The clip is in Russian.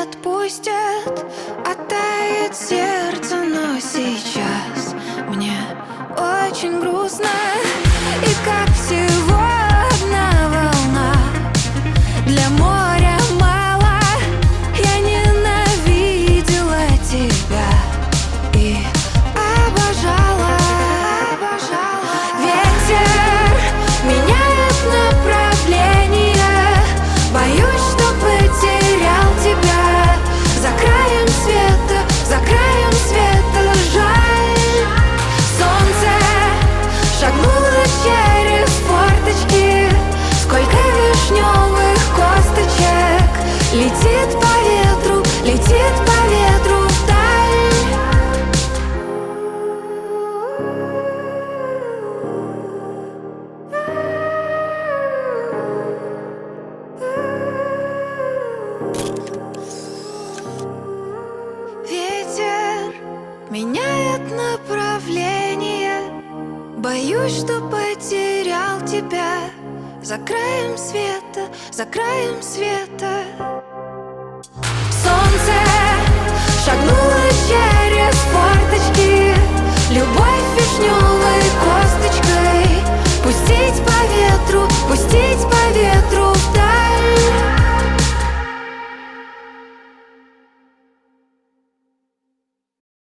отпустят, оттает сердце, но сейчас мне очень грустно. И как всего одна волна, для моря мало. Я ненавидела тебя и обожала. Ветер меняет направление, боюсь, что потерял тебя. За краем света жаль. Солнце шагнуло через форточки, сколько вишневых косточек летит по ветру вдаль. Ветер меняет направление, боюсь, что потерял тебя. За краем света